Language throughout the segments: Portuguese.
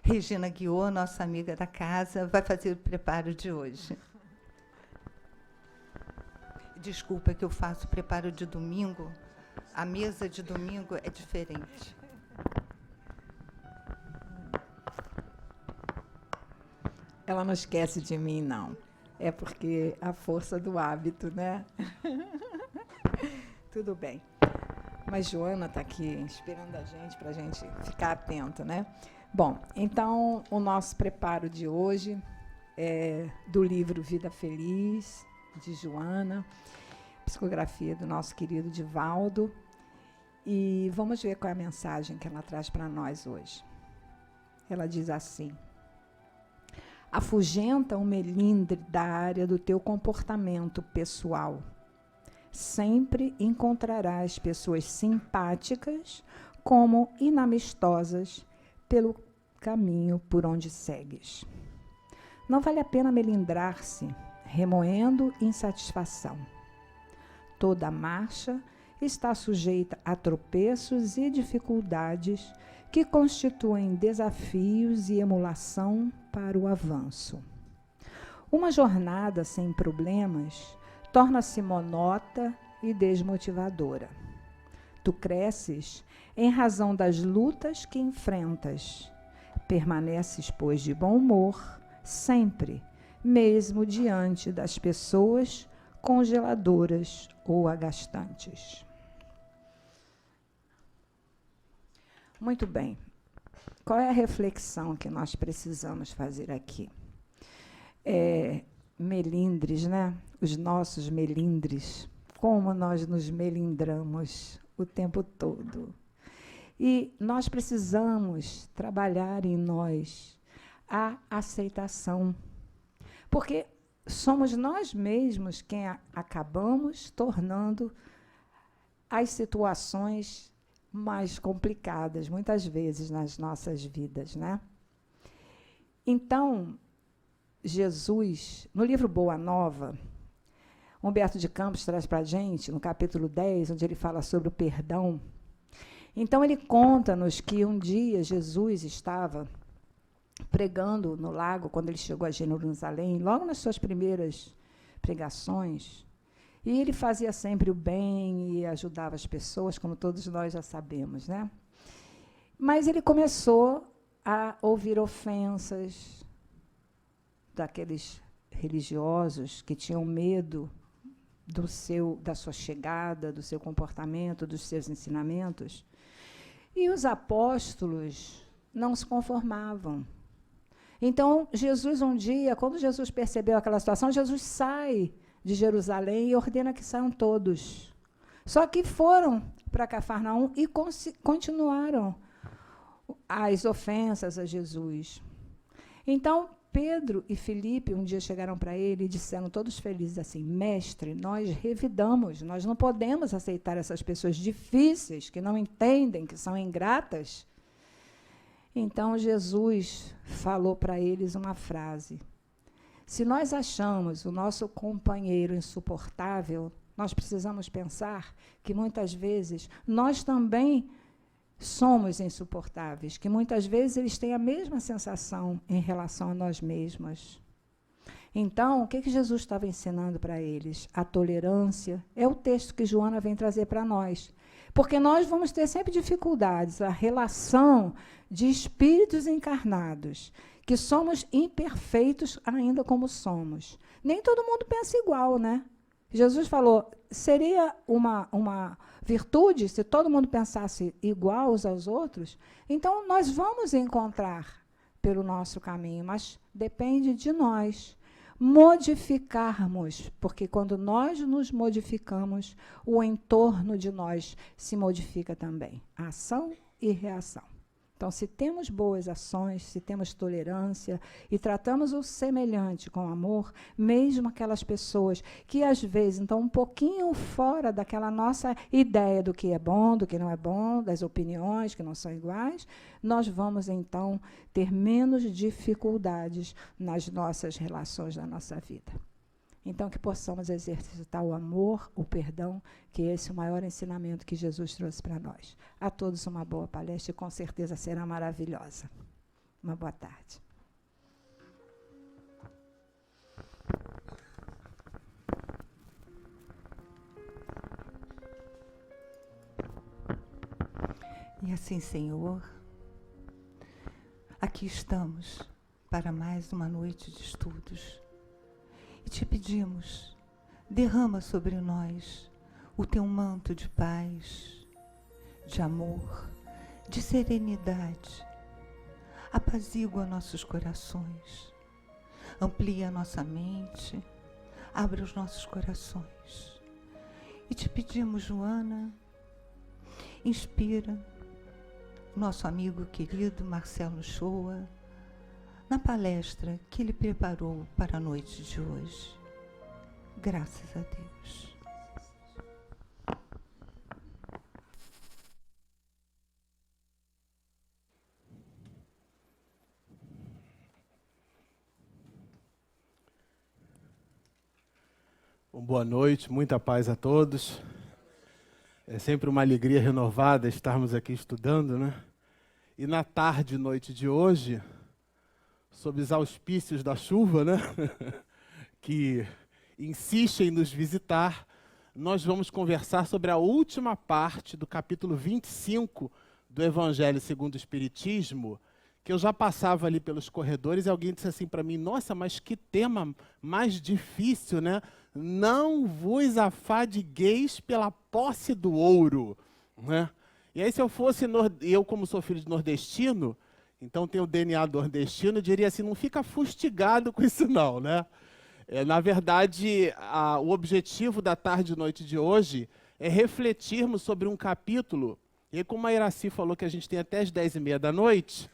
Regina Guiô, nossa amiga da casa, vai fazer o preparo de hoje. Desculpa que eu faço o preparo de domingo. A mesa de domingo é diferente. Ela não esquece de mim, não. É porque a força do hábito, né? Tudo bem. Mas Joana está aqui esperando a gente para a gente ficar atento, né? Bom, então o nosso preparo de hoje é do livro Vida Feliz, de Joana, psicografia do nosso querido Divaldo. E vamos ver qual é a mensagem que ela traz para nós hoje. Ela diz assim: afugenta o melindre da área do teu comportamento pessoal. Sempre encontrarás pessoas simpáticas como inamistosas pelo caminho por onde segues. Não vale a pena melindrar-se, remoendo insatisfação. Toda marcha está sujeita a tropeços e dificuldades que constituem desafios e emulação para o avanço. Uma jornada sem problemas torna-se monótona e desmotivadora. Tu cresces em razão das lutas que enfrentas. Permaneces, pois, de bom humor, sempre, mesmo diante das pessoas congeladoras ou agastantes. Muito bem. Qual é a reflexão que nós precisamos fazer aqui? Melindres, né? Os nossos melindres. Como nós nos melindramos o tempo todo. E nós precisamos trabalhar em nós a aceitação. Porque somos nós mesmos quem acabamos tornando as situações mais complicadas, muitas vezes, nas nossas vidas, né? Então, Jesus, no livro Boa Nova, Humberto de Campos traz para a gente, no capítulo 10, onde ele fala sobre o perdão. Então, ele conta-nos que um dia Jesus estava pregando no lago, quando ele chegou a Jerusalém, logo nas suas primeiras pregações. E ele fazia sempre o bem e ajudava as pessoas, como todos nós já sabemos, né? Mas ele começou a ouvir ofensas daqueles religiosos que tinham medo da sua chegada, do seu comportamento, dos seus ensinamentos. E os apóstolos não se conformavam. Então, Jesus, um dia, quando Jesus percebeu aquela situação, Jesus sai de Jerusalém e ordena que saiam todos. Só que foram para Cafarnaum e continuaram as ofensas a Jesus. Então, Pedro e Filipe um dia chegaram para ele e disseram, todos felizes assim, mestre, nós revidamos, nós não podemos aceitar essas pessoas difíceis, que não entendem, que são ingratas. Então, Jesus falou para eles uma frase: se nós achamos o nosso companheiro insuportável, nós precisamos pensar que, muitas vezes, nós também somos insuportáveis, que, muitas vezes, eles têm a mesma sensação em relação a nós mesmos. Então, o que Jesus estava ensinando para eles? A tolerância. É o texto que Joana vem trazer para nós. Porque nós vamos ter sempre dificuldades, a relação de espíritos encarnados, que somos imperfeitos ainda como somos. Nem todo mundo pensa igual, né? Jesus falou, seria uma virtude se todo mundo pensasse igual uns aos outros? Então, nós vamos encontrar pelo nosso caminho, mas depende de nós modificarmos, porque quando nós nos modificamos, o entorno de nós se modifica também. Ação e reação. Então, se temos boas ações, se temos tolerância e tratamos o semelhante com amor, mesmo aquelas pessoas que, às vezes, estão um pouquinho fora daquela nossa ideia do que é bom, do que não é bom, das opiniões que não são iguais, nós vamos, então, ter menos dificuldades nas nossas relações da nossa vida. Então, que possamos exercitar o amor, o perdão, que esse é o maior ensinamento que Jesus trouxe para nós. A todos uma boa palestra e com certeza será maravilhosa. Uma boa tarde. E assim, Senhor, aqui estamos para mais uma noite de estudos. E te pedimos, derrama sobre nós o teu manto de paz, de amor, de serenidade. Apazigua nossos corações, amplia nossa mente, abre os nossos corações. E te pedimos, Joana, inspira nosso amigo querido Marcelo Shoa na palestra que ele preparou para a noite de hoje. Graças a Deus. Boa noite, muita paz a todos. É sempre uma alegria renovada estarmos aqui estudando, né? E na tarde e noite de hoje, sob os auspícios da chuva, né? que insiste em nos visitar, nós vamos conversar sobre a última parte do capítulo 25 do Evangelho segundo o Espiritismo, que eu já passava ali pelos corredores e alguém disse assim para mim, nossa, mas que tema mais difícil, né? Não vos afadigueis pela posse do ouro, né? E aí se eu fosse, eu como sou filho de nordestino, então tenho o DNA nordestino, diria assim, não fica fustigado com isso não, né? Na verdade, o objetivo da tarde e noite de hoje é refletirmos sobre um capítulo, e como a Iraci falou que a gente tem até as 10h30 da noite,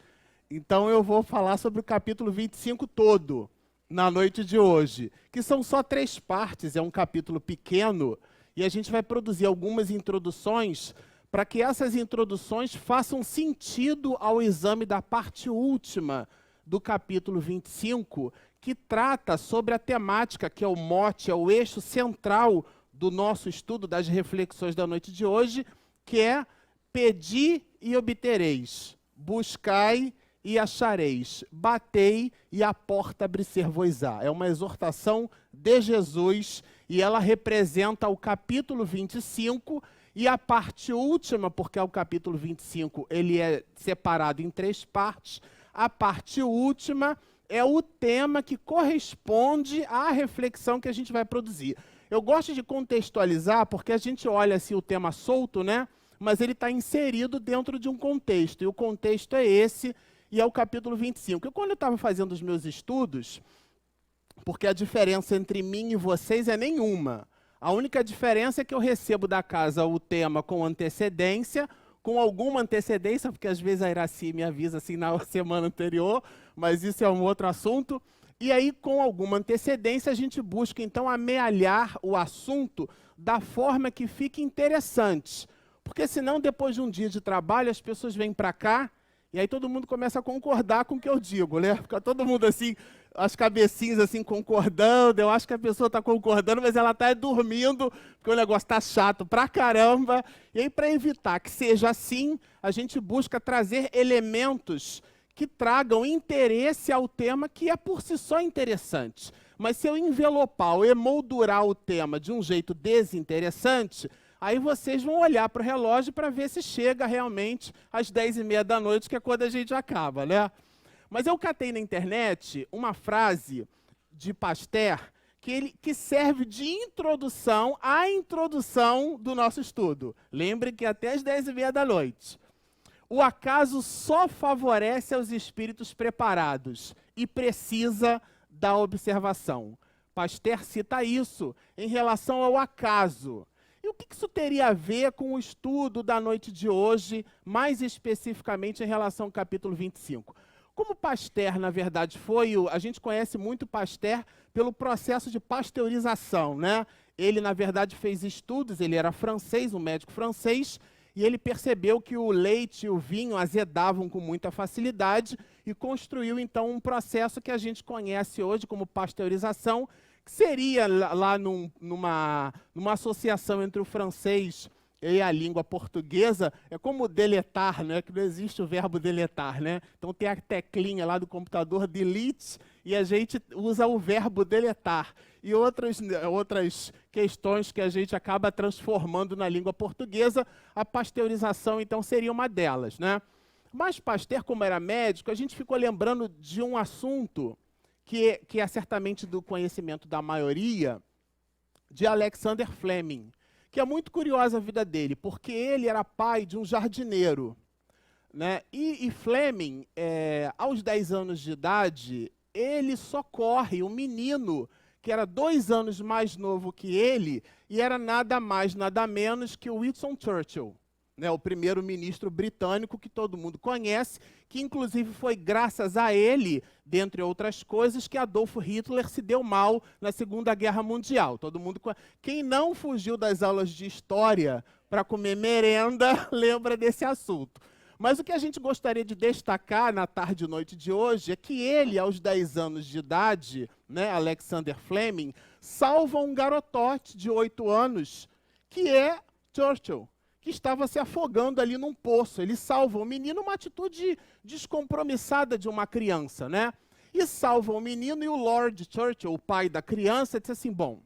então eu vou falar sobre o capítulo 25 todo, na noite de hoje, que são só 3 partes, é um capítulo pequeno, e a gente vai produzir algumas introduções para que essas introduções façam sentido ao exame da parte última do capítulo 25, que trata sobre a temática, que é o mote, é o eixo central do nosso estudo, das reflexões da noite de hoje, que é pedi e obtereis, buscai e achareis, batei e a porta abrir-se-vos-á. É uma exortação de Jesus e ela representa o capítulo 25 e a parte última, porque o capítulo 25 ele é separado em 3 partes, a parte última é o tema que corresponde à reflexão que a gente vai produzir. Eu gosto de contextualizar porque a gente olha assim o tema solto, né? Mas ele está inserido dentro de um contexto, e o contexto é esse, e é o capítulo 25. E quando eu estava fazendo os meus estudos, porque a diferença entre mim e vocês é nenhuma. A única diferença é que eu recebo da casa o tema com antecedência, com alguma antecedência, porque às vezes a Iraci me avisa assim na semana anterior, mas isso é um outro assunto. E aí, com alguma antecedência, a gente busca, então, amealhar o assunto da forma que fique interessante. Porque senão, depois de um dia de trabalho, as pessoas vêm para cá, e aí todo mundo começa a concordar com o que eu digo, né? Fica todo mundo assim, as cabecinhas assim concordando, eu acho que a pessoa está concordando, mas ela está dormindo, porque o negócio está chato pra caramba. E aí, para evitar que seja assim, a gente busca trazer elementos que tragam interesse ao tema, que é por si só interessante. Mas se eu envelopar ou emoldurar o tema de um jeito desinteressante, aí vocês vão olhar para o relógio para ver se chega realmente às 10h30 da noite, que é quando a gente acaba, né? Mas eu catei na internet uma frase de Pasteur que serve de introdução à introdução do nosso estudo. Lembre que até às 10h30 da noite. O acaso só favorece aos espíritos preparados e precisa da observação. Pasteur cita isso em relação ao acaso. E o que isso teria a ver com o estudo da noite de hoje, mais especificamente em relação ao capítulo 25? Como Pasteur, na verdade, a gente conhece muito Pasteur pelo processo de pasteurização, né? Ele, na verdade, fez estudos, ele era francês, um médico francês, e ele percebeu que o leite e o vinho azedavam com muita facilidade e construiu, então, um processo que a gente conhece hoje como pasteurização, que seria lá numa associação entre o francês e a língua portuguesa é como deletar, né? Que não existe o verbo deletar, né? Então tem a teclinha lá do computador, delete, e a gente usa o verbo deletar. E outras questões que a gente acaba transformando na língua portuguesa, a pasteurização, então, seria uma delas, né? Mas Pasteur, como era médico, a gente ficou lembrando de um assunto que é certamente do conhecimento da maioria, de Alexander Fleming, que é muito curiosa a vida dele, porque ele era pai de um jardineiro, né? E Fleming, aos 10 anos de idade, ele socorre um menino que era 2 anos mais novo que ele, e era nada mais, nada menos que o Winston Churchill, né? O primeiro-ministro britânico que todo mundo conhece, que inclusive foi graças a ele, dentre outras coisas, que Adolf Hitler se deu mal na Segunda Guerra Mundial. Todo mundo, quem não fugiu das aulas de história para comer merenda, lembra desse assunto. Mas o que a gente gostaria de destacar na tarde e noite de hoje é que ele, aos 10 anos de idade, né, Alexander Fleming, salva um garotote de 8 anos, que é Churchill, que estava se afogando ali num poço. Ele salva o menino, uma atitude descompromissada de uma criança, né? E salva o menino, e o Lord Churchill, o pai da criança, disse assim: bom,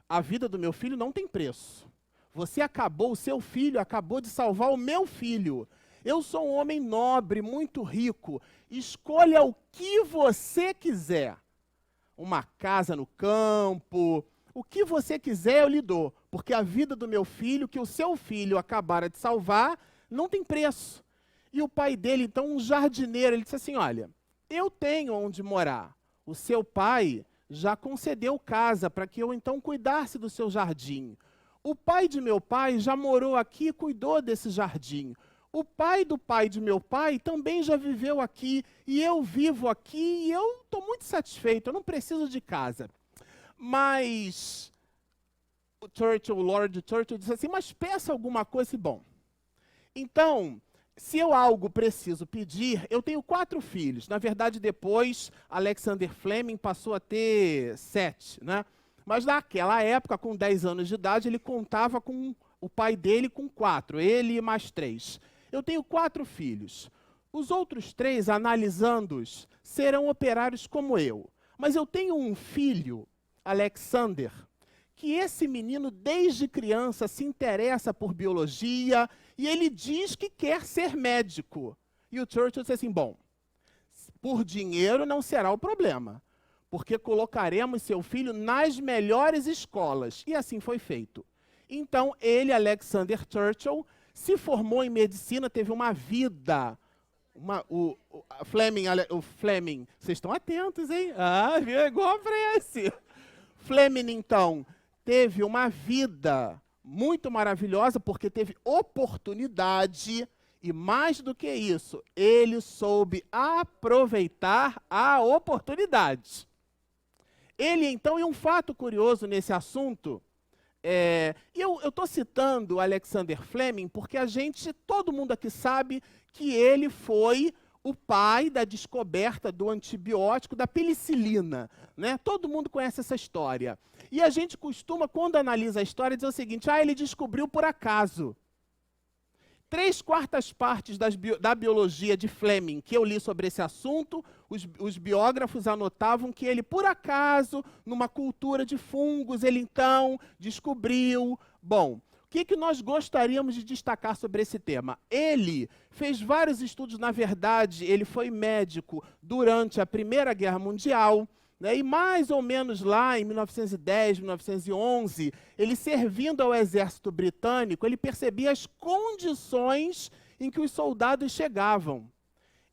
a vida do meu filho não tem preço. O seu filho acabou de salvar o meu filho. Eu sou um homem nobre, muito rico. Escolha o que você quiser. Uma casa no campo, o que você quiser eu lhe dou, porque a vida do meu filho, que o seu filho acabara de salvar, não tem preço. E o pai dele, então, um jardineiro, ele disse assim: olha, eu tenho onde morar. O seu pai já concedeu casa para que eu, então, cuidasse do seu jardim. O pai de meu pai já morou aqui e cuidou desse jardim. O pai do pai de meu pai também já viveu aqui, e eu vivo aqui, e eu estou muito satisfeito, eu não preciso de casa. Mas o Lord Churchill disse assim: mas peça alguma coisa. Bom, então, se eu algo preciso pedir, eu tenho 4 filhos. Na verdade, depois, Alexander Fleming passou a ter 7, né? Mas naquela época, com 10 anos de idade, ele contava com o pai dele com 4, ele e mais 3. Eu tenho 4 filhos. Os outros 3, analisando-os, serão operários como eu. Mas eu tenho um filho, Alexander, que esse menino, desde criança, se interessa por biologia, e ele diz que quer ser médico. E o Churchill disse assim: bom, por dinheiro não será o problema, porque colocaremos seu filho nas melhores escolas. E assim foi feito. Então, ele, Alexander Churchill, se formou em medicina, teve uma vida. O Fleming, vocês estão atentos, hein? Ah, igual a esse. Fleming, então, teve uma vida muito maravilhosa, porque teve oportunidade, e mais do que isso, ele soube aproveitar a oportunidade. Ele, então, e um fato curioso nesse assunto, eu estou citando Alexander Fleming porque todo mundo aqui sabe que ele foi o pai da descoberta do antibiótico, da penicilina, né? Todo mundo conhece essa história. E a gente costuma, quando analisa a história, dizer o seguinte: ele descobriu por acaso. 3/4 partes da biologia de Fleming que eu li sobre esse assunto, os biógrafos anotavam que ele, por acaso, numa cultura de fungos, ele então descobriu. Bom, o que nós gostaríamos de destacar sobre esse tema? Ele fez vários estudos, na verdade, ele foi médico durante a Primeira Guerra Mundial, né, e mais ou menos lá em 1910, 1911, ele servindo ao exército britânico, ele percebia as condições em que os soldados chegavam.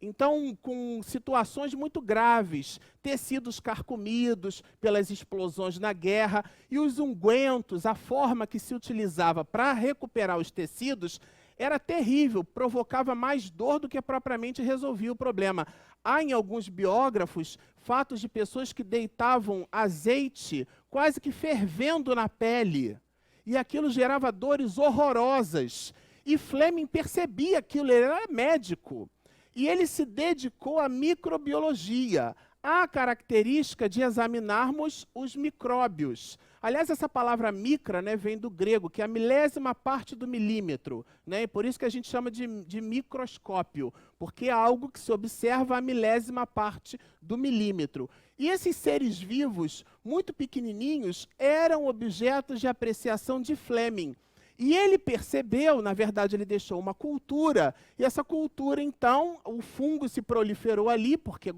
Então, com situações muito graves, tecidos carcomidos pelas explosões na guerra, e os ungüentos, a forma que se utilizava para recuperar os tecidos, era terrível, provocava mais dor do que propriamente resolvia o problema. Há em alguns biógrafos fatos de pessoas que deitavam azeite quase que fervendo na pele, e aquilo gerava dores horrorosas. E Fleming percebia aquilo, ele era médico. E ele se dedicou à microbiologia, há a característica de examinarmos os micróbios. Aliás, essa palavra micra, né, vem do grego, que é a milésima parte do milímetro, né, e por isso que a gente chama de microscópio, porque é algo que se observa a milésima parte do milímetro. E esses seres vivos, muito pequenininhos, eram objetos de apreciação de Fleming. E ele percebeu, na verdade, ele deixou uma cultura, e essa cultura, então, o fungo se proliferou ali, porque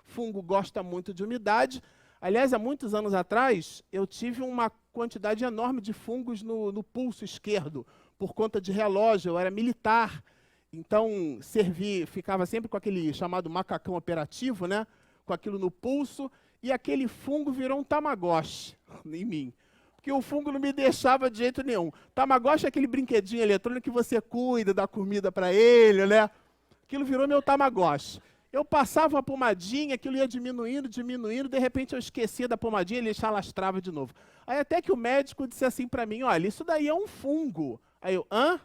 fungo gosta muito de umidade. Aliás, há muitos anos atrás, eu tive uma quantidade enorme de fungos no pulso esquerdo, por conta de relógio, eu era militar. Então, ficava sempre com aquele chamado macacão operativo, né? Com aquilo no pulso, e aquele fungo virou um tamagotchi em mim. Porque o fungo não me deixava de jeito nenhum. Tamagotchi é aquele brinquedinho eletrônico que você cuida, dá comida para ele, né? Aquilo virou meu tamagotchi. Eu passava a pomadinha, aquilo ia diminuindo, de repente eu esquecia da pomadinha e ele chalastrava de novo. Aí até que o médico disse assim para mim, olha, isso daí é um fungo. Aí eu, hã?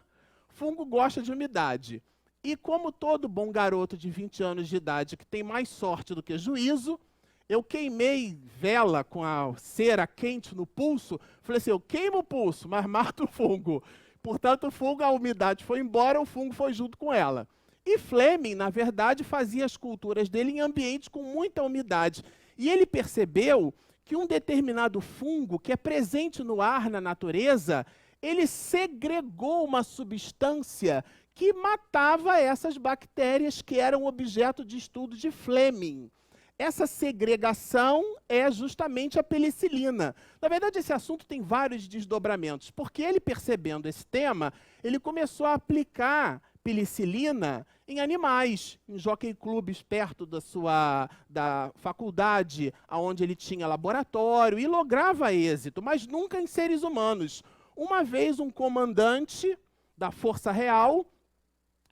Fungo gosta de umidade. E como todo bom garoto de 20 anos de idade que tem mais sorte do que juízo, eu queimei vela com a cera quente no pulso. Falei assim, eu queimo o pulso, mas mato o fungo. Portanto, o fungo, a umidade foi embora, o fungo foi junto com ela. E Fleming, na verdade, fazia as culturas dele em ambientes com muita umidade. E ele percebeu que um determinado fungo, que é presente no ar, na natureza, ele segregou uma substância que matava essas bactérias que eram objeto de estudo de Fleming. Essa segregação é justamente a penicilina. Na verdade, esse assunto tem vários desdobramentos, porque ele, percebendo esse tema, ele começou a aplicar penicilina em animais, em jockey clubes perto da faculdade, onde ele tinha laboratório, e lograva êxito, mas nunca em seres humanos. Uma vez um comandante da Força Real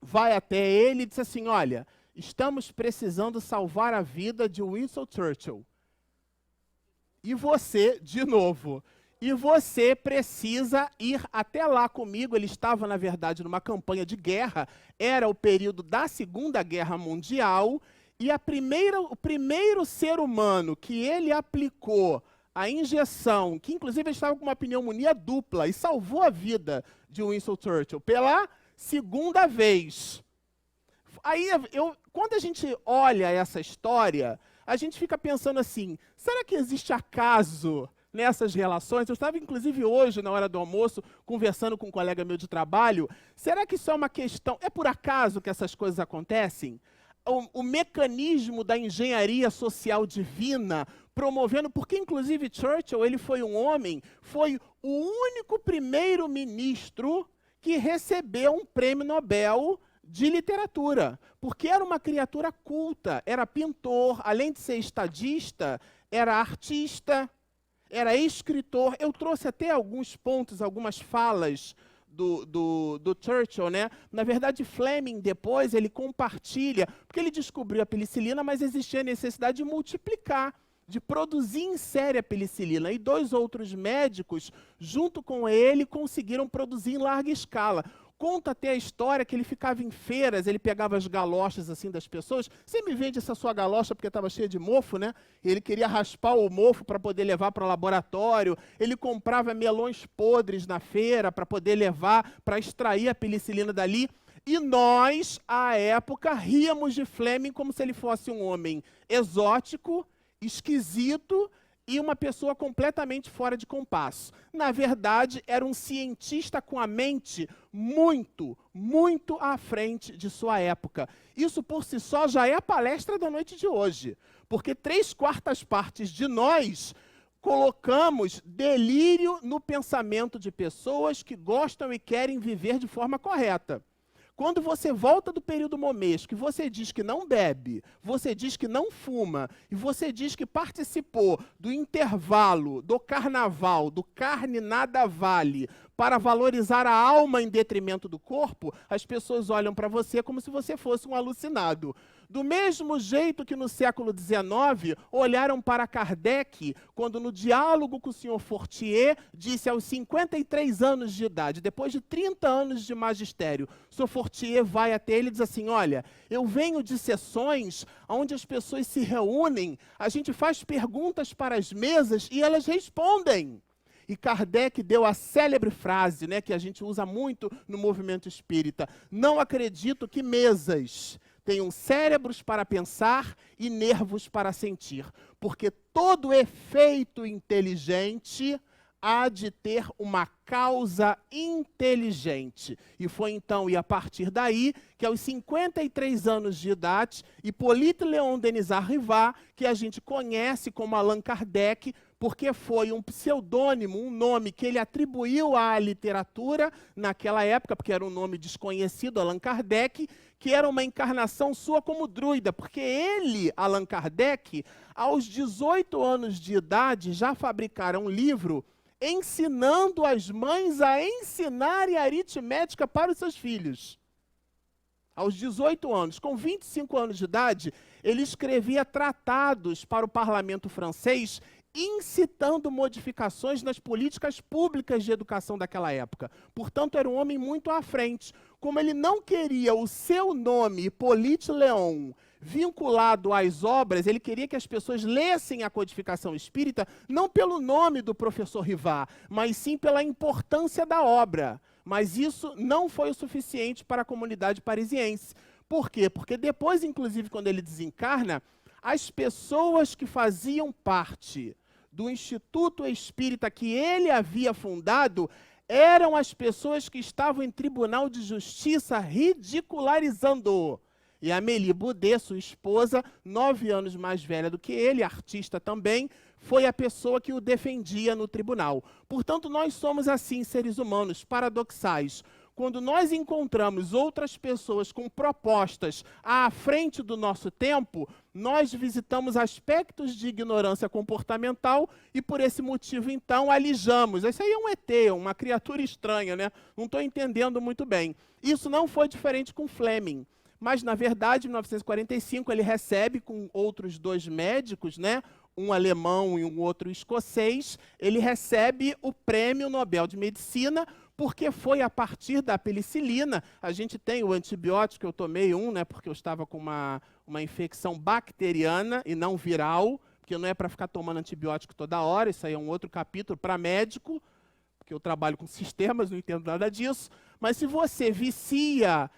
vai até ele e diz assim, olha, estamos precisando salvar a vida de Winston Churchill. E você, de novo, e você precisa ir até lá comigo. Ele estava, na verdade, numa campanha de guerra, era o período da Segunda Guerra Mundial, e o primeiro ser humano que ele aplicou a injeção, que inclusive ele estava com uma pneumonia dupla, e salvou a vida de Winston Churchill pela segunda vez. Aí, quando a gente olha essa história, a gente fica pensando assim, será que existe acaso nessas relações? Eu estava, inclusive, hoje, na hora do almoço, conversando com um colega meu de trabalho, será que isso é uma questão, é por acaso que essas coisas acontecem? O mecanismo da engenharia social divina, promovendo, porque, inclusive, Churchill, ele foi um homem, foi o único primeiro-ministro que recebeu um prêmio Nobel de literatura, porque era uma criatura culta, era pintor, além de ser estadista, era artista, era escritor. Eu trouxe até alguns pontos, algumas falas do Churchill, né? Na verdade, Fleming, depois, ele compartilha, porque ele descobriu a penicilina, mas existia a necessidade de multiplicar, de produzir em série a penicilina. E 2 outros médicos, junto com ele, conseguiram produzir em larga escala. Conta até a história que ele ficava em feiras, ele pegava as galochas assim das pessoas. Você me vende essa sua galocha porque estava cheia de mofo, né? Ele queria raspar o mofo para poder levar para o laboratório. Ele comprava melões podres na feira para poder levar, para extrair a penicilina dali. E nós, à época, ríamos de Fleming como se ele fosse um homem exótico, esquisito, e uma pessoa completamente fora de compasso. Na verdade, era um cientista com a mente muito, muito à frente de sua época. Isso por si só já é a palestra da noite de hoje, porque 3/4 partes de nós colocamos delírio no pensamento de pessoas que gostam e querem viver de forma correta. Quando você volta do período momesco, e você diz que não bebe, você diz que não fuma, e você diz que participou do intervalo, do carnaval, do carne nada vale, para valorizar a alma em detrimento do corpo, as pessoas olham para você como se você fosse um alucinado. Do mesmo jeito que no século XIX olharam para Kardec, quando no diálogo com o senhor Fortier, disse aos 53 anos de idade, depois de 30 anos de magistério, o senhor Fortier vai até ele e diz assim, olha, eu venho de sessões onde as pessoas se reúnem, a gente faz perguntas para as mesas e elas respondem. E Kardec deu a célebre frase, né, que a gente usa muito no movimento espírita, não acredito que mesas tenham cérebros para pensar e nervos para sentir, porque todo efeito inteligente há de ter uma causa inteligente. E foi então, e a partir daí, que aos 53 anos de idade, Hippolyte Léon Denis Arrivat, que a gente conhece como Allan Kardec, porque foi um pseudônimo, um nome que ele atribuiu à literatura naquela época, porque era um nome desconhecido, Allan Kardec, que era uma encarnação sua como druida, porque ele, Allan Kardec, aos 18 anos de idade, já fabricara um livro ensinando as mães a ensinarem aritmética para os seus filhos. Aos 18 anos, com 25 anos de idade, ele escrevia tratados para o parlamento francês, incitando modificações nas políticas públicas de educação daquela época. Portanto, era um homem muito à frente. Como ele não queria o seu nome, Hippolyte Léon, vinculado às obras, ele queria que as pessoas lessem a codificação espírita, não pelo nome do professor Rivat, mas sim pela importância da obra. Mas isso não foi o suficiente para a comunidade parisiense. Por quê? Porque depois, inclusive, quando ele desencarna, as pessoas que faziam parte do Instituto Espírita que ele havia fundado eram as pessoas que estavam em tribunal de justiça ridicularizando-o. E a Amélie Boudet, sua esposa, 9 anos mais velha do que ele, artista também, foi a pessoa que o defendia no tribunal. Portanto, nós somos assim, seres humanos, paradoxais. Quando nós encontramos outras pessoas com propostas à frente do nosso tempo, nós visitamos aspectos de ignorância comportamental e, por esse motivo, então, alijamos. Isso aí é um ET, uma criatura estranha, né? Não estou entendendo muito bem. Isso não foi diferente com Fleming. Mas, na verdade, em 1945, ele recebe, com outros 2 médicos, né, um alemão e um outro escocês, ele recebe o Prêmio Nobel de Medicina, porque foi a partir da penicilina. A gente tem o antibiótico, eu tomei né, porque eu estava com uma infecção bacteriana e não viral, porque não é para ficar tomando antibiótico toda hora, isso aí é um outro capítulo para médico, porque eu trabalho com sistemas, não entendo nada disso. Mas se você vicia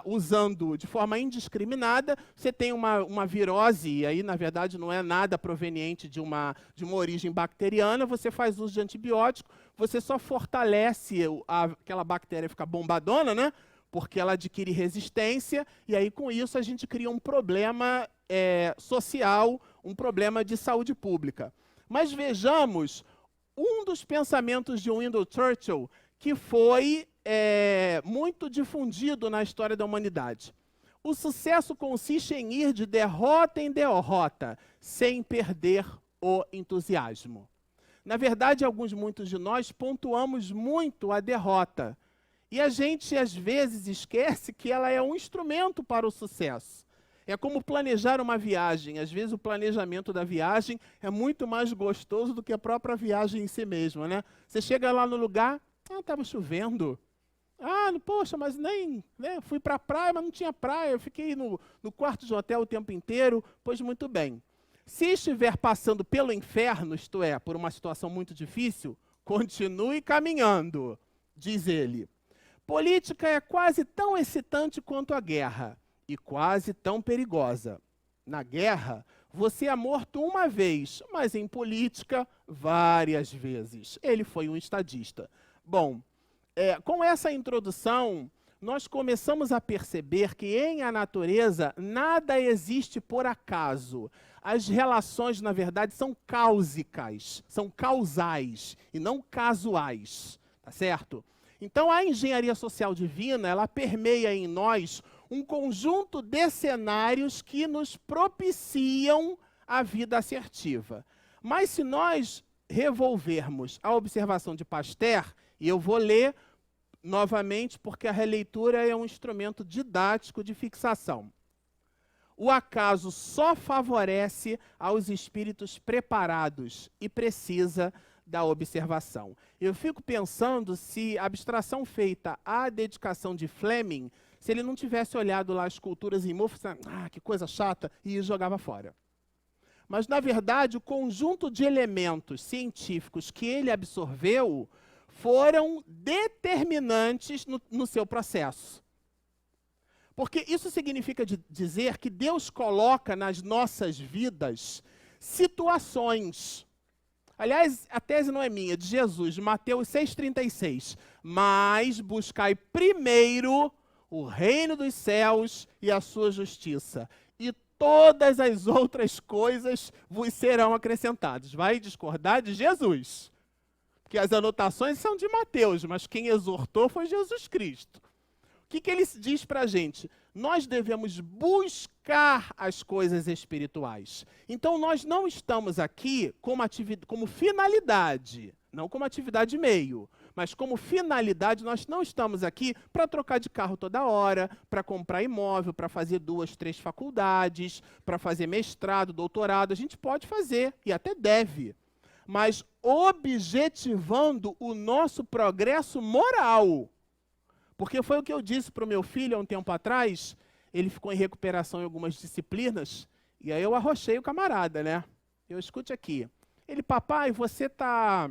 usando de forma indiscriminada, você tem uma virose, e aí, na verdade, não é nada proveniente de uma origem bacteriana, você faz uso de antibiótico, você só fortalece aquela bactéria ficar bombadona, né? Porque ela adquire resistência, e aí, com isso, a gente cria um problema social, um problema de saúde pública. Mas vejamos um dos pensamentos de Winston Churchill, que foi muito difundido na história da humanidade. O sucesso consiste em ir de derrota em derrota, sem perder o entusiasmo. Na verdade, muitos de nós pontuamos muito a derrota. E a gente, às vezes, esquece que ela é um instrumento para o sucesso. É como planejar uma viagem. Às vezes, o planejamento da viagem é muito mais gostoso do que a própria viagem em si mesma, né? Você chega lá no lugar, estava chovendo. Poxa, mas nem... né, fui para a praia, mas não tinha praia. Eu fiquei no quarto de hotel o tempo inteiro. Pois muito bem. Se estiver passando pelo inferno, isto é, por uma situação muito difícil, continue caminhando, diz ele. Política é quase tão excitante quanto a guerra e quase tão perigosa. Na guerra, você é morto uma vez, mas em política, várias vezes. Ele foi um estadista. Bom, com essa introdução, nós começamos a perceber que em a natureza nada existe por acaso. As relações, na verdade, são cáusicas, são causais e não casuais, tá certo? Então, a engenharia social divina, ela permeia em nós um conjunto de cenários que nos propiciam a vida assertiva. Mas se nós revolvermos a observação de Pasteur, e eu vou ler novamente, porque a releitura é um instrumento didático de fixação. o acaso só favorece aos espíritos preparados e precisa da observação. Eu fico pensando se a abstração feita à dedicação de Fleming, se ele não tivesse olhado lá as culturas em Murphy, que coisa chata, e jogava fora. Mas, na verdade, o conjunto de elementos científicos que ele absorveu foram determinantes no seu processo. Porque isso significa dizer que Deus coloca nas nossas vidas situações. Aliás, a tese não é minha, é de Jesus, de Mateus 6,36. Mas buscai primeiro o reino dos céus e a sua justiça, e todas as outras coisas vos serão acrescentadas. Vai discordar de Jesus, porque as anotações são de Mateus, mas quem exortou foi Jesus Cristo. O que ele diz para a gente? Nós devemos buscar as coisas espirituais. Então, nós não estamos aqui como finalidade, não como atividade meio, mas como finalidade, nós não estamos aqui para trocar de carro toda hora, para comprar imóvel, para fazer 2, 3 faculdades, para fazer mestrado, doutorado. A gente pode fazer e até deve, mas objetivando o nosso progresso moral. Porque foi o que eu disse para o meu filho há um tempo atrás. Ele ficou em recuperação em algumas disciplinas, e aí eu arrochei o camarada, né? Eu escute aqui. Ele, papai, você está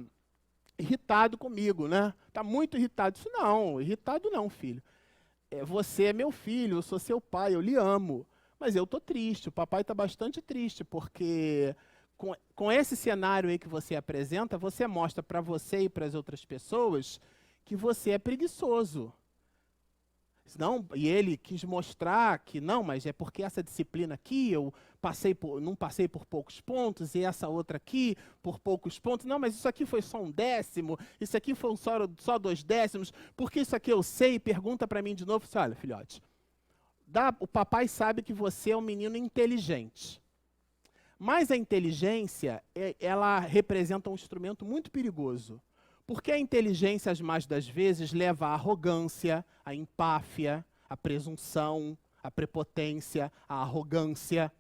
irritado comigo, né? Está muito irritado. Eu disse, não, irritado não, filho. Você é meu filho, eu sou seu pai, eu lhe amo. Mas eu estou triste, o papai está bastante triste, porque com esse cenário aí que você apresenta, você mostra para você e para as outras pessoas que você é preguiçoso. Não, e ele quis mostrar que não, mas é porque essa disciplina aqui eu não passei por poucos pontos, e essa outra aqui por poucos pontos. Não, mas isso aqui foi só 1/10, isso aqui foi só 2/10, porque isso aqui eu sei. Pergunta para mim de novo, assim, olha, filhote, o papai sabe que você é um menino inteligente, mas a inteligência, ela representa um instrumento muito perigoso. Porque a inteligência, as mais das vezes, leva à arrogância, à empáfia, à presunção, à prepotência, à arrogância.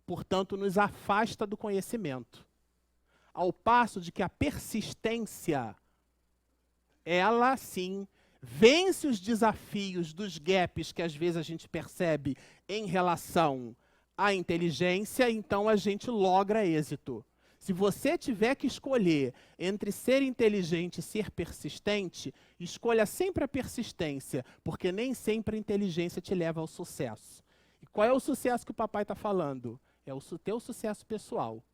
Portanto, nos afasta do conhecimento. Ao passo de que a persistência, ela sim, vence os desafios dos gaps que às vezes a gente percebe em relação à inteligência, então a gente logra êxito. Se você tiver que escolher entre ser inteligente e ser persistente, escolha sempre a persistência, porque nem sempre a inteligência te leva ao sucesso. E qual é o sucesso que o papai está falando? É o teu sucesso pessoal,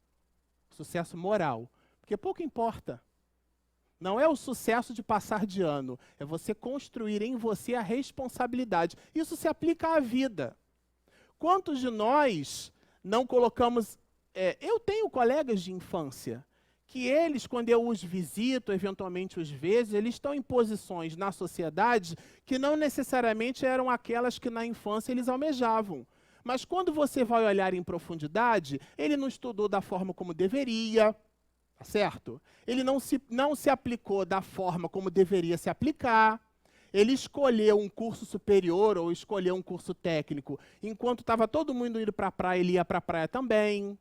sucesso moral, porque pouco importa. Não é o sucesso de passar de ano, é você construir em você a responsabilidade. Isso se aplica à vida. Quantos de nós não colocamos... eu tenho colegas de infância que eles, quando eu os visito, eventualmente os vejo, eles estão em posições na sociedade que não necessariamente eram aquelas que na infância eles almejavam. Mas quando você vai olhar em profundidade, ele não estudou da forma como deveria, tá certo? Ele não se aplicou da forma como deveria se aplicar. Ele escolheu um curso superior ou escolheu um curso técnico. Enquanto estava todo mundo indo para a praia, ele ia para a praia também.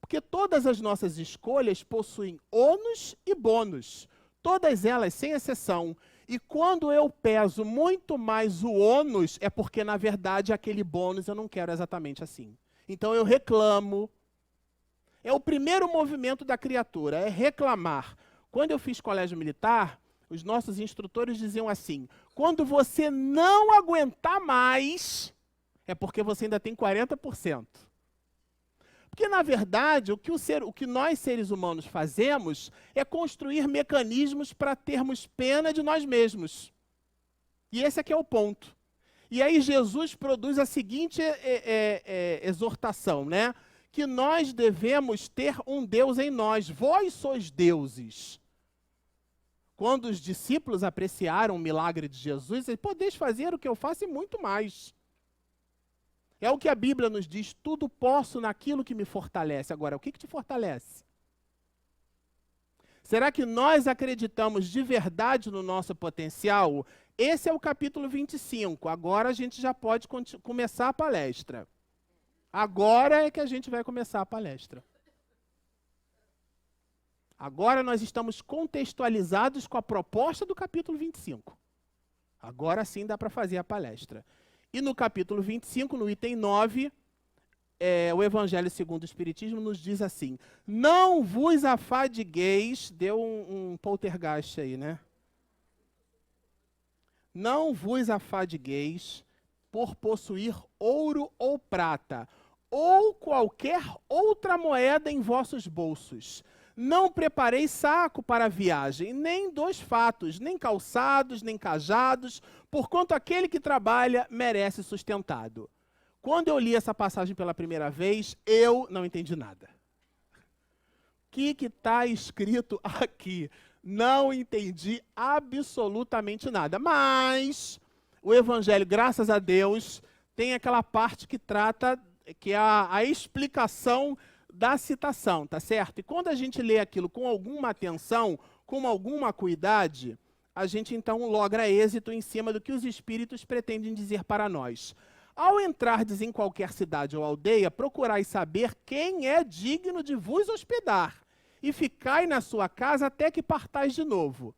Porque todas as nossas escolhas possuem ônus e bônus. Todas elas, sem exceção. E quando eu peso muito mais o ônus, é porque, na verdade, aquele bônus eu não quero exatamente assim. Então eu reclamo. É o primeiro movimento da criatura, é reclamar. Quando eu fiz colégio militar, os nossos instrutores diziam assim, quando você não aguentar mais, é porque você ainda tem 40%. Porque, na verdade, o que nós, seres humanos, fazemos é construir mecanismos para termos pena de nós mesmos. E esse aqui é o ponto. E aí Jesus produz a seguinte exortação, né? Que nós devemos ter um Deus em nós. Vós sois deuses. Quando os discípulos apreciaram o milagre de Jesus, eles podeis fazer o que eu faço e muito mais. É o que a Bíblia nos diz, tudo posso naquilo que me fortalece. Agora, o que te fortalece? Será que nós acreditamos de verdade no nosso potencial? Esse é o capítulo 25. Agora a gente já pode começar a palestra. Agora é que a gente vai começar a palestra. Agora nós estamos contextualizados com a proposta do capítulo 25. Agora sim dá para fazer a palestra. E no capítulo 25, no item 9, o Evangelho segundo o Espiritismo nos diz assim: não vos afadigueis, deu um poltergeist aí, né? Não vos afadigueis por possuir ouro ou prata, ou qualquer outra moeda em vossos bolsos. Não prepareis saco para a viagem, nem 2 fatos, nem calçados, nem cajados, porquanto aquele que trabalha merece sustentado. Quando eu li essa passagem pela primeira vez, eu não entendi nada. O que está escrito aqui? Não entendi absolutamente nada. Mas o Evangelho, graças a Deus, tem aquela parte que trata, que é a explicação da citação, tá certo? E quando a gente lê aquilo com alguma atenção, com alguma cuidade, a gente então logra êxito em cima do que os espíritos pretendem dizer para nós. Ao entrardes em qualquer cidade ou aldeia, procurai saber quem é digno de vos hospedar, e ficai na sua casa até que partais de novo.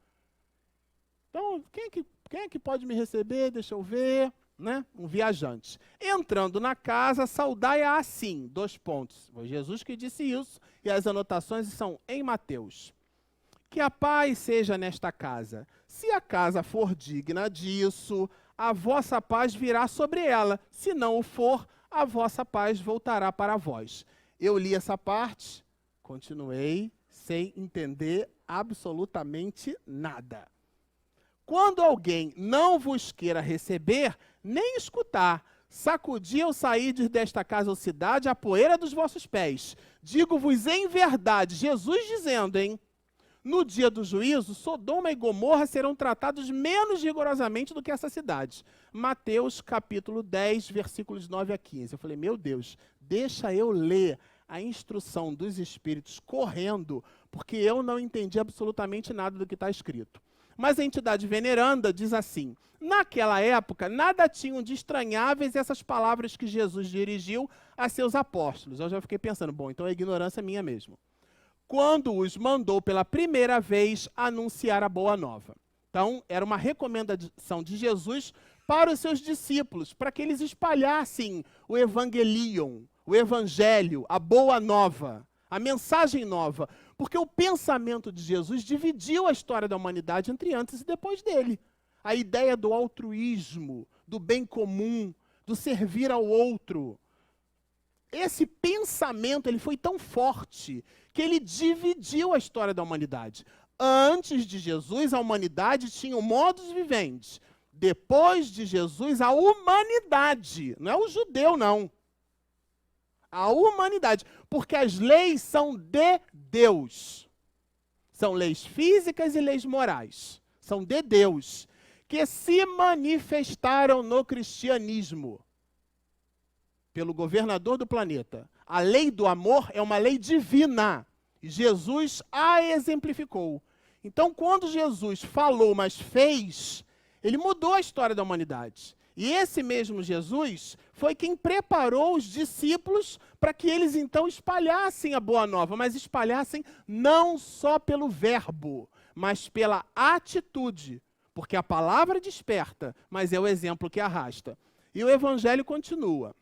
Então, quem é que pode me receber? Deixa eu ver. Né? Um viajante. Entrando na casa, saudai-a assim, 2 pontos. Foi Jesus que disse isso, e as anotações são em Mateus. Que a paz seja nesta casa. Se a casa for digna disso, a vossa paz virá sobre ela. Se não o for, a vossa paz voltará para vós. Eu li essa parte, continuei sem entender absolutamente nada. Quando alguém não vos queira receber, nem escutar, sacudi ao sairdes desta casa ou cidade a poeira dos vossos pés. Digo-vos em verdade, Jesus dizendo, no dia do juízo, Sodoma e Gomorra serão tratados menos rigorosamente do que essa cidade. Mateus capítulo 10, versículos 9 a 15. Eu falei, meu Deus, deixa eu ler a instrução dos espíritos correndo, porque eu não entendi absolutamente nada do que está escrito. Mas a entidade veneranda diz assim: naquela época, nada tinham de estranháveis essas palavras que Jesus dirigiu a seus apóstolos. Eu já fiquei pensando, bom, então a ignorância é minha mesmo. Quando os mandou pela primeira vez anunciar a boa nova. Então, era uma recomendação de Jesus para os seus discípulos, para que eles espalhassem o evangelion, o evangelho, a boa nova, a mensagem nova. Porque o pensamento de Jesus dividiu a história da humanidade entre antes e depois dele. A ideia do altruísmo, do bem comum, do servir ao outro. Esse pensamento ele foi tão forte que ele dividiu a história da humanidade. Antes de Jesus, a humanidade tinha o modus vivendi. Depois de Jesus, a humanidade, não é o judeu, não. A humanidade, porque as leis são de Deus. São leis físicas e leis morais. São de Deus, que se manifestaram no cristianismo pelo governador do planeta. A lei do amor é uma lei divina. E Jesus a exemplificou. Então, quando Jesus falou, mas fez, ele mudou a história da humanidade. E esse mesmo Jesus foi quem preparou os discípulos para que eles então espalhassem a boa nova, mas espalhassem não só pelo verbo, mas pela atitude. Porque a palavra desperta, mas é o exemplo que arrasta. E o evangelho continua.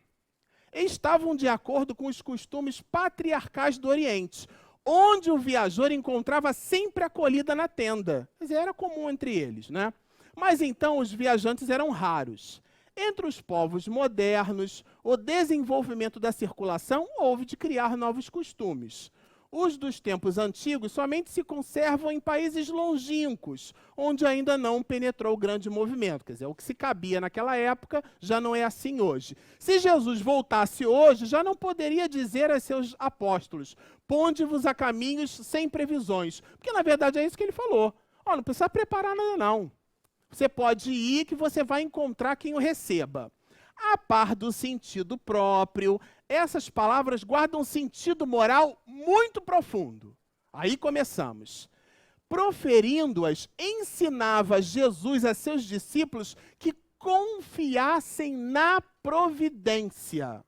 Estavam de acordo com os costumes patriarcais do Oriente, onde o viajor encontrava sempre acolhida na tenda. Quer dizer, era comum entre eles, né? Mas então os viajantes eram raros. Entre os povos modernos, o desenvolvimento da circulação houve de criar novos costumes. Os dos tempos antigos somente se conservam em países longínquos, onde ainda não penetrou o grande movimento. Quer dizer, o que se cabia naquela época já não é assim hoje. Se Jesus voltasse hoje, já não poderia dizer a seus apóstolos: ponde-vos a caminhos sem previsões. Porque, na verdade, é isso que ele falou. Oh, não precisa preparar nada, não. Você pode ir que você vai encontrar quem o receba. A par do sentido próprio, essas palavras guardam sentido moral muito profundo. Aí começamos. Proferindo-as, ensinava Jesus a seus discípulos que confiassem na providência.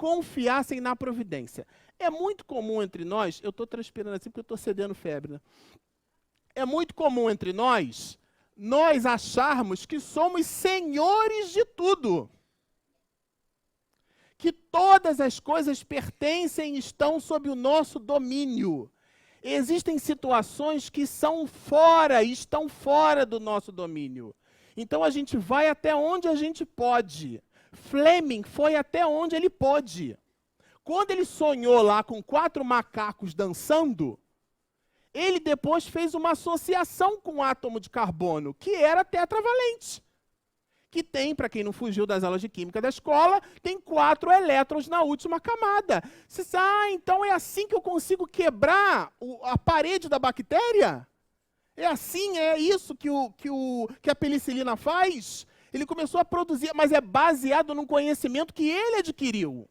confiassem na providência. É muito comum entre nós, eu estou transpirando assim porque eu estou cedendo febre, né? É muito comum entre nós acharmos que somos senhores de tudo. Que todas as coisas pertencem e estão sob o nosso domínio. Existem situações que estão fora do nosso domínio. Então a gente vai até onde a gente pode. Fleming foi até onde ele pôde. Quando ele sonhou lá com 4 macacos dançando, ele depois fez uma associação com o átomo de carbono, que era tetravalente. Que tem, para quem não fugiu das aulas de química da escola, tem 4 elétrons na última camada. Você diz, então é assim que eu consigo quebrar a parede da bactéria? É assim, é isso que a penicilina faz? Ele começou a produzir, mas é baseado num conhecimento que ele adquiriu.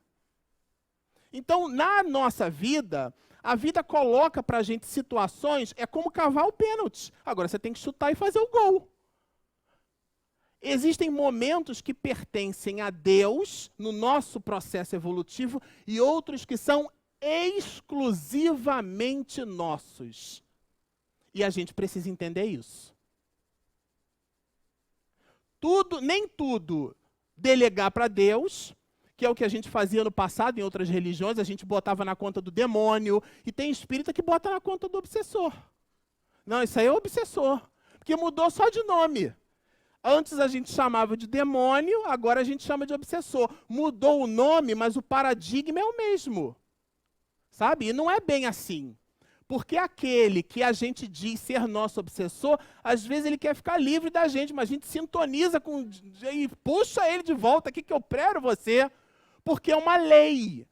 Então, na nossa vida, a vida coloca para a gente situações, é como cavar o pênalti. Agora você tem que chutar e fazer o gol. Existem momentos que pertencem a Deus, no nosso processo evolutivo, e outros que são exclusivamente nossos. E a gente precisa entender isso. Nem tudo delegar para Deus, que é o que a gente fazia no passado em outras religiões, a gente botava na conta do demônio, e tem espírita que bota na conta do obsessor. Não, isso aí é obsessor, porque mudou só de nome. Antes a gente chamava de demônio, agora a gente chama de obsessor. Mudou o nome, mas o paradigma é o mesmo. Sabe? E não é bem assim. Porque aquele que a gente diz ser nosso obsessor, às vezes ele quer ficar livre da gente, mas a gente sintoniza com e puxa ele de volta, aqui que eu prego você. Porque é uma lei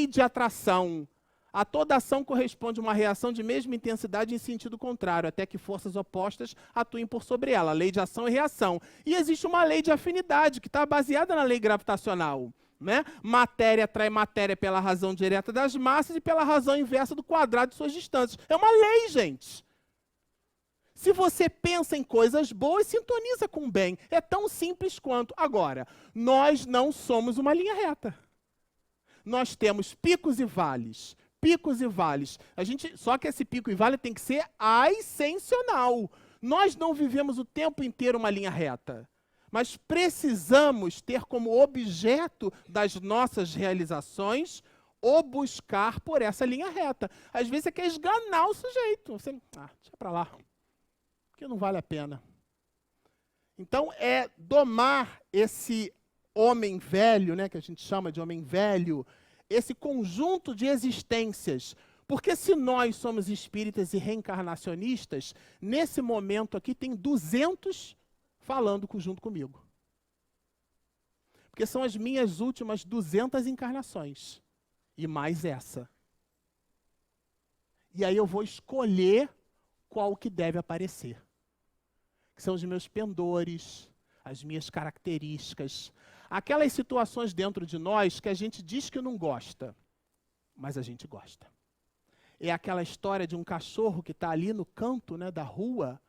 de atração. A toda ação corresponde uma reação de mesma intensidade em sentido contrário, até que forças opostas atuem por sobre ela. Lei de ação e reação. E existe uma lei de afinidade, que está baseada na lei gravitacional. Né? Matéria atrai matéria pela razão direta das massas e pela razão inversa do quadrado de suas distâncias. É uma lei, gente. Se você pensa em coisas boas, sintoniza com o bem. É tão simples quanto. Agora, nós não somos uma linha reta. Nós temos picos e vales. Picos e vales. Só que esse pico e vale tem que ser ascensional. Nós não vivemos o tempo inteiro uma linha reta. Mas precisamos ter como objeto das nossas realizações o buscar por essa linha reta. Às vezes você quer esganar o sujeito. Você, deixa para lá, porque não vale a pena. Então, é domar esse homem velho, né, que a gente chama de homem velho, esse conjunto de existências. Porque se nós somos espíritas e reencarnacionistas, nesse momento aqui tem 200 falando junto comigo. Porque são as minhas últimas 200 encarnações. E mais essa. E aí eu vou escolher qual que deve aparecer. Que são os meus pendores, as minhas características. Aquelas situações dentro de nós que a gente diz que não gosta, mas a gente gosta. É aquela história de um cachorro que está ali no canto, né, da rua,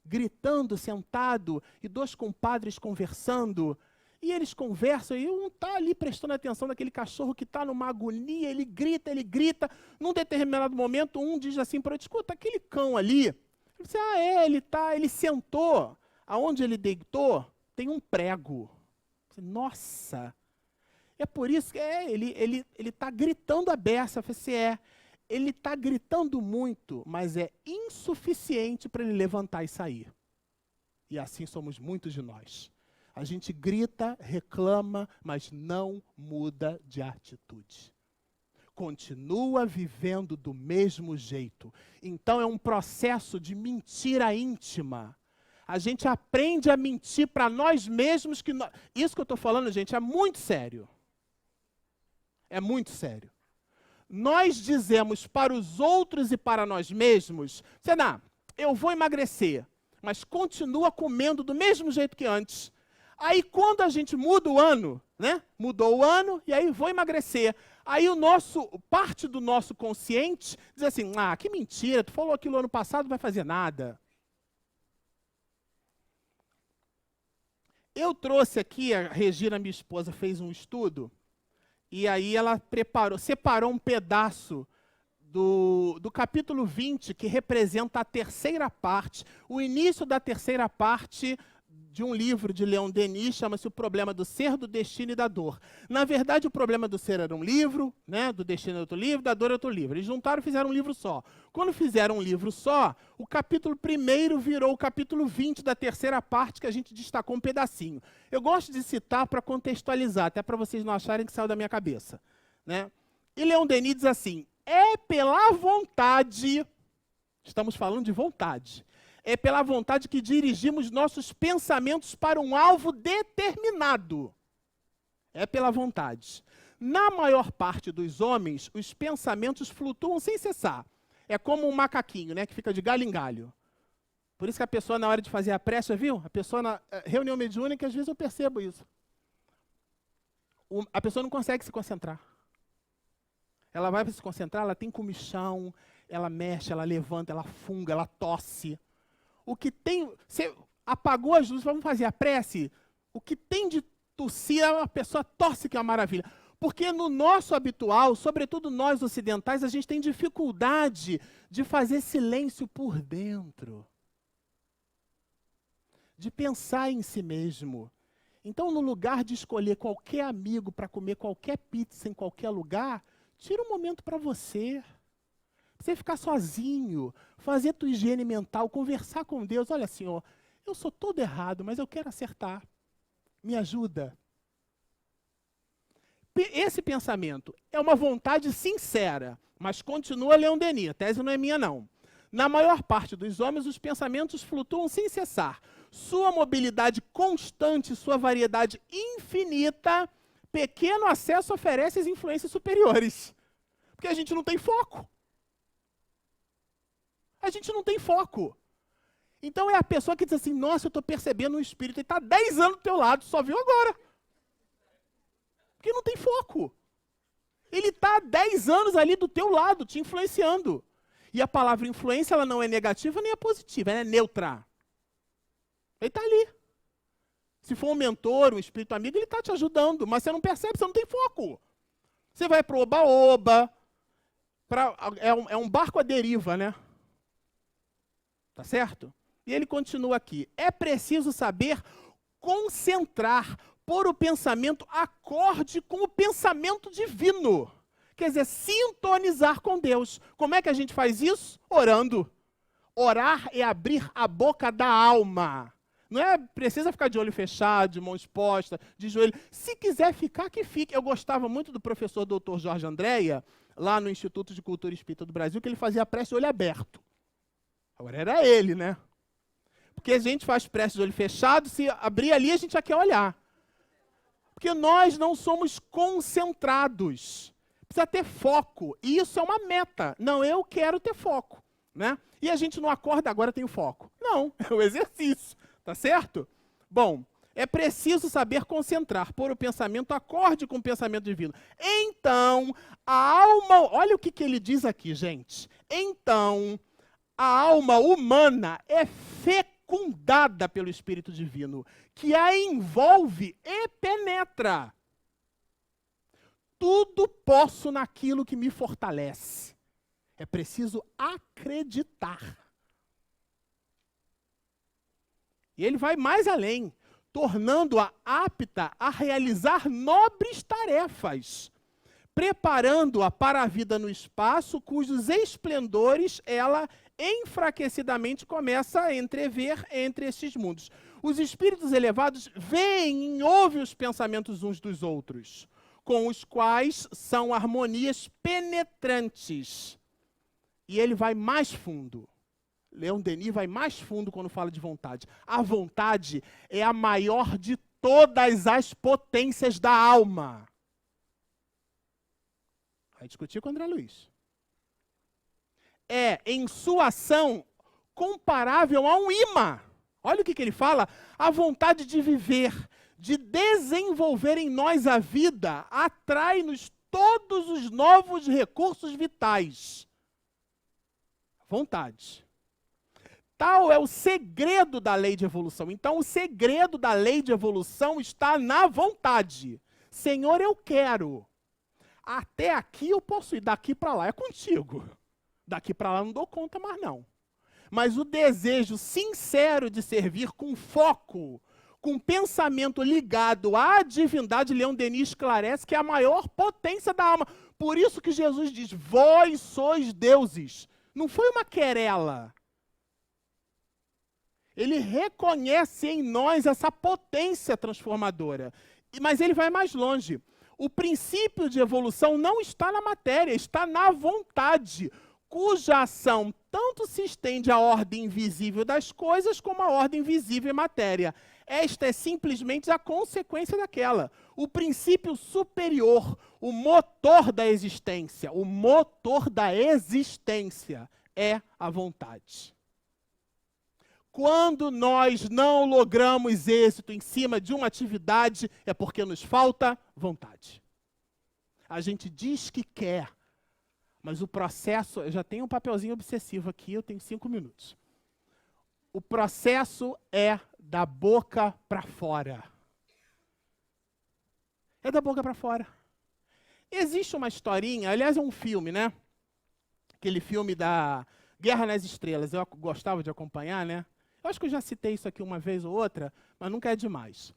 gritando, sentado, e 2 compadres conversando, e eles conversam, e um está ali prestando atenção naquele cachorro que está numa agonia, ele grita. Num determinado momento, um diz assim para o outro, escuta, aquele cão ali, ele diz, ele sentou, aonde ele deitou, tem um prego. Nossa, é por isso que ele está gritando a beça. Eu falei assim, ele está gritando muito, mas é insuficiente para ele levantar e sair. E assim somos muitos de nós. A gente grita, reclama, mas não muda de atitude. Continua vivendo do mesmo jeito. Então é um processo de mentira íntima. A gente aprende a mentir para nós mesmos. Isso que eu estou falando, gente, é muito sério. É muito sério. Nós dizemos para os outros e para nós mesmos, eu vou emagrecer, mas continua comendo do mesmo jeito que antes. Aí quando a gente muda o ano, né? Mudou o ano e aí vou emagrecer. Aí parte do nosso consciente diz assim, que mentira, tu falou aquilo ano passado, não vai fazer nada. Eu trouxe aqui, a Regina, minha esposa, fez um estudo E aí ela separou um pedaço do capítulo 20, que representa a terceira parte, o início da terceira parte de um livro de Leon Denis, chama-se O Problema do Ser, do Destino e da Dor. Na verdade, o Problema do Ser era um livro, né, do Destino é outro livro, da Dor é outro livro. Eles juntaram e fizeram um livro só. Quando fizeram um livro só, o capítulo 1º virou o capítulo 20 da terceira parte, que a gente destacou um pedacinho. Eu gosto de citar para contextualizar, até para vocês não acharem que saiu da minha cabeça, né? E Leon Denis diz assim: é pela vontade, estamos falando de vontade, é pela vontade que dirigimos nossos pensamentos para um alvo determinado. É pela vontade. Na maior parte dos homens, os pensamentos flutuam sem cessar. É como um macaquinho, né, que fica de galho em galho. Por isso que a pessoa, na hora de fazer a prece, viu? A pessoa na reunião mediúnica, às vezes eu percebo isso. A pessoa não consegue se concentrar. Ela vai se concentrar, ela tem comichão, ela mexe, ela levanta, ela funga, ela tosse. O que tem... Você apagou as luzes, vamos fazer a prece? O que tem de tossir, a pessoa torce, que é uma maravilha. Porque no nosso habitual, sobretudo nós ocidentais, a gente tem dificuldade de fazer silêncio por dentro. De pensar em si mesmo. Então, no lugar de escolher qualquer amigo para comer qualquer pizza em qualquer lugar, tira um momento para você. Você ficar sozinho, fazer tua higiene mental, conversar com Deus. Olha, Senhor, eu sou todo errado, mas eu quero acertar. Me ajuda. Esse pensamento é uma vontade sincera, mas continua Leon Denis, a tese não é minha não. Na maior parte dos homens, os pensamentos flutuam sem cessar. Sua mobilidade constante, sua variedade infinita, pequeno acesso oferece as influências superiores. Porque a gente não tem foco. A gente não tem foco. Então é a pessoa que diz assim, nossa, eu estou percebendo um espírito, ele está 10 anos do teu lado, só viu agora. Porque não tem foco. Ele está 10 anos ali do teu lado, te influenciando. E a palavra influência, ela não é negativa nem é positiva, ela é neutra. Ele está ali. Se for um mentor, um espírito amigo, ele está te ajudando, mas você não percebe, você não tem foco. Você vai para o oba-oba, é um barco à deriva, né? Tá certo? E ele continua aqui. É preciso saber concentrar, pôr o pensamento acorde com o pensamento divino. Quer dizer, sintonizar com Deus. Como é que a gente faz isso? Orando. Orar é abrir a boca da alma. Não é precisa ficar de olho fechado, de mão exposta, de joelho. Se quiser ficar, que fique. Eu gostava muito do professor Dr. Jorge Andréia, lá no Instituto de Cultura Espírita do Brasil, que ele fazia prece de olho aberto. Agora era ele, né? Porque a gente faz prece de olho fechado, se abrir ali a gente já quer olhar. Porque nós não somos concentrados. Precisa ter foco. E isso é uma meta. Não, eu quero ter foco, né? E a gente não acorda, agora tenho foco. Não, é o exercício. Tá certo? Bom, é preciso saber concentrar, pôr o pensamento acorde com o pensamento divino. Então, a alma... Olha o que ele diz aqui, gente. Então, a alma humana é fecundada pelo Espírito Divino, que a envolve e penetra. Tudo posso naquilo que me fortalece. É preciso acreditar. E ele vai mais além, tornando-a apta a realizar nobres tarefas, preparando-a para a vida no espaço, cujos esplendores ela enfraquecidamente começa a entrever entre estes mundos. Os espíritos elevados veem e ouvem os pensamentos uns dos outros, com os quais são harmonias penetrantes. E ele vai mais fundo. Leon Denis vai mais fundo quando fala de vontade. A vontade é a maior de todas as potências da alma. Vai discutir com o André Luiz. É, em sua ação, comparável a um imã. Olha o que ele fala. A vontade de viver, de desenvolver em nós a vida, atrai-nos todos os novos recursos vitais. Vontade. Tal é o segredo da lei de evolução. Então, o segredo da lei de evolução está na vontade. Senhor, eu quero. até aqui eu posso ir, daqui para lá é contigo. Daqui para lá eu não dou conta mais não. Mas o desejo sincero de servir com foco, com pensamento ligado à divindade, Leon Denis esclarece que é a maior potência da alma. Por isso que Jesus diz, vós sois deuses. Não foi uma querela. Ele reconhece em nós essa potência transformadora. Mas ele vai mais longe. O princípio de evolução não está na matéria, está na vontade, cuja ação tanto se estende à ordem invisível das coisas como à ordem visível e matéria. Esta é simplesmente a consequência daquela. O princípio superior, o motor da existência, é a vontade. Quando nós não logramos êxito em cima de uma atividade, é porque nos falta vontade. A gente diz que quer, mas o processo, eu já tenho um papelzinho obsessivo aqui, eu tenho 5 minutos. O processo é da boca para fora. É da boca para fora. Existe uma historinha, aliás é um filme, né? Aquele filme da Guerra nas Estrelas, eu gostava de acompanhar, né? Eu acho que eu já citei isso aqui uma vez ou outra, mas nunca é demais.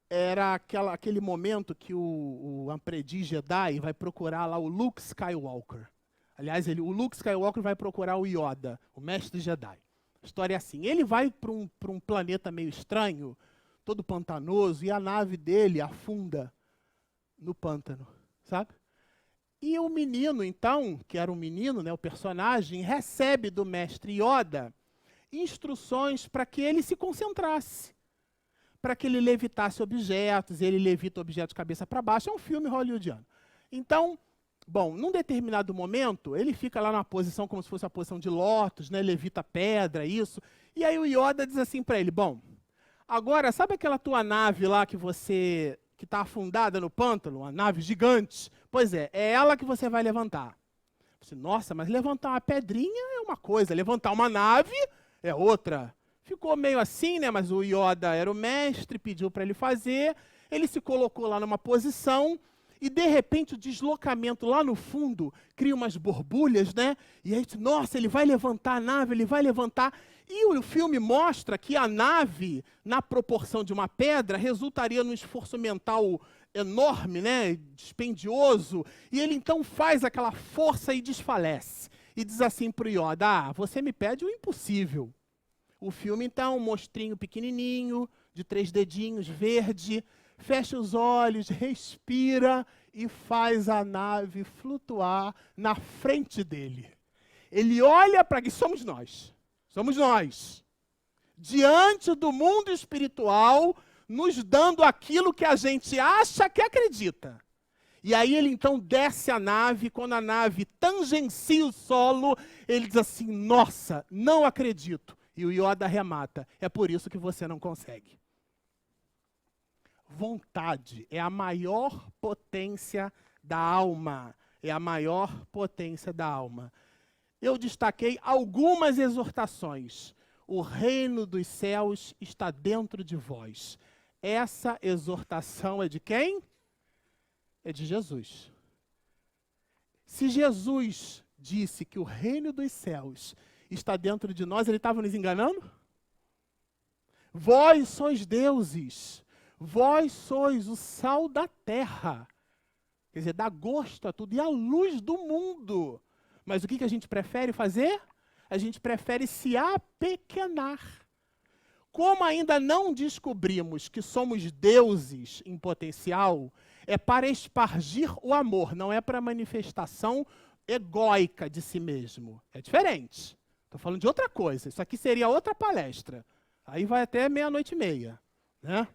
Era aquele momento que o aprendiz Jedi vai procurar lá o Luke Skywalker. Aliás, o Luke Skywalker vai procurar o Yoda, o mestre Jedi. A história é assim, ele vai para um planeta meio estranho, todo pantanoso, e a nave dele afunda no pântano, sabe? E o menino, então, que era um menino, né, o personagem, recebe do mestre Yoda instruções para que ele se concentrasse, para que ele levitasse objetos, ele levita objetos de cabeça para baixo, é um filme hollywoodiano. Então, bom, num determinado momento, ele fica lá numa posição como se fosse a posição de lótus, né, levita pedra, isso, e aí o Yoda diz assim para ele, bom, agora, sabe aquela tua nave lá que está afundada no pântano, uma nave gigante? Pois é ela que você vai levantar. Disse, nossa, mas levantar uma pedrinha é uma coisa, levantar uma nave é outra. Ficou meio assim, né? Mas o Yoda era o mestre, pediu para ele fazer, ele se colocou lá numa posição, e de repente o deslocamento lá no fundo cria umas borbulhas, né? E aí, nossa, ele vai levantar a nave, ele vai levantar. E o filme mostra que a nave, na proporção de uma pedra, resultaria num esforço mental enorme, né? Dispendioso. E ele então faz aquela força e desfalece. E diz assim para o Yoda, você me pede o impossível. O filme, então, um monstrinho pequenininho, de 3 dedinhos, verde, fecha os olhos, respira e faz a nave flutuar na frente dele. Ele olha para que somos nós, diante do mundo espiritual, nos dando aquilo que a gente acha que acredita. E aí ele então desce a nave, quando a nave tangencia o solo, ele diz assim, nossa, não acredito. E o Yoda remata, é por isso que você não consegue. Vontade é a maior potência da alma. É a maior potência da alma. Eu destaquei algumas exortações. O reino dos céus está dentro de vós. Essa exortação é de quem? É de Jesus. Se Jesus disse que o reino dos céus está dentro de nós, ele estava nos enganando? Vós sois deuses. Vós sois o sal da terra. Quer dizer, dá gosto a tudo e a luz do mundo. Mas o que a gente prefere fazer? A gente prefere se apequenar. Como ainda não descobrimos que somos deuses em potencial, é para espargir o amor, não é para manifestação egóica de si mesmo. É diferente. Estou falando de outra coisa. Isso aqui seria outra palestra. Aí vai até 00:30, né?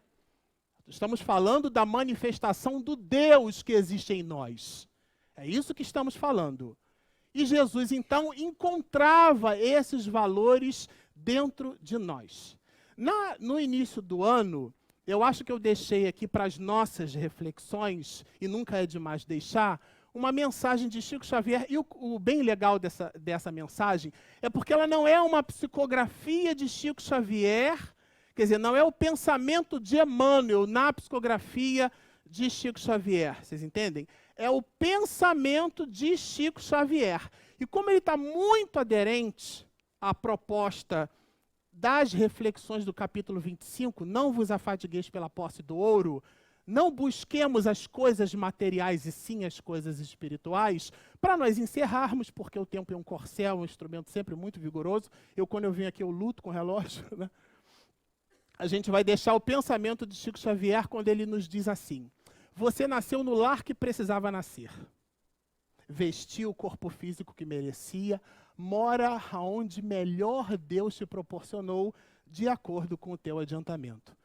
Estamos falando da manifestação do Deus que existe em nós. É isso que estamos falando. E Jesus, então, encontrava esses valores dentro de nós. No início do ano, eu acho que eu deixei aqui para as nossas reflexões, e nunca é demais deixar, uma mensagem de Chico Xavier. E o bem legal dessa mensagem é porque ela não é uma psicografia de Chico Xavier, quer dizer, não é o pensamento de Emmanuel na psicografia de Chico Xavier, vocês entendem? é o pensamento de Chico Xavier. E como ele está muito aderente à proposta das reflexões do capítulo 25, não vos afadigueis pela posse do ouro, não busquemos as coisas materiais e sim as coisas espirituais, para nós encerrarmos, porque o tempo é um corcel, um instrumento sempre muito vigoroso. Quando eu vim aqui, eu luto com o relógio, né? A gente vai deixar o pensamento de Chico Xavier quando ele nos diz assim: você nasceu no lar que precisava nascer, vestiu o corpo físico que merecia, mora aonde melhor Deus te proporcionou, de acordo com o teu adiantamento.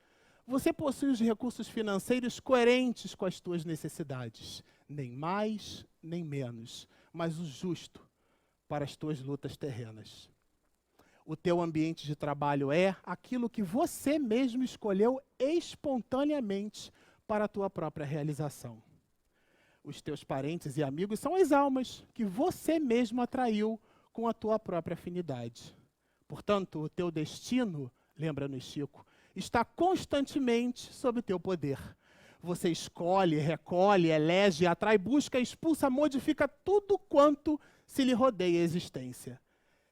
Você possui os recursos financeiros coerentes com as tuas necessidades, nem mais, nem menos, mas o justo para as tuas lutas terrenas. O teu ambiente de trabalho é aquilo que você mesmo escolheu espontaneamente para a tua própria realização. Os teus parentes e amigos são as almas que você mesmo atraiu com a tua própria afinidade. Portanto, o teu destino, lembra-nos, Chico, está constantemente sob o teu poder. Você escolhe, recolhe, elege, atrai, busca, expulsa, modifica tudo quanto se lhe rodeia a existência.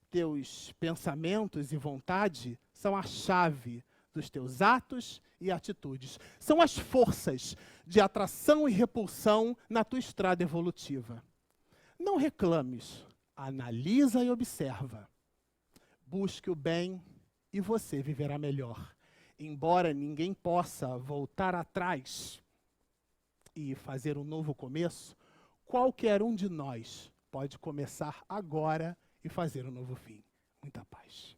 Teus pensamentos e vontade são a chave dos teus atos e atitudes. São as forças de atração e repulsão na tua estrada evolutiva. Não reclames, analisa e observa. Busque o bem e você viverá melhor. Embora ninguém possa voltar atrás e fazer um novo começo, qualquer um de nós pode começar agora e fazer um novo fim. Muita paz.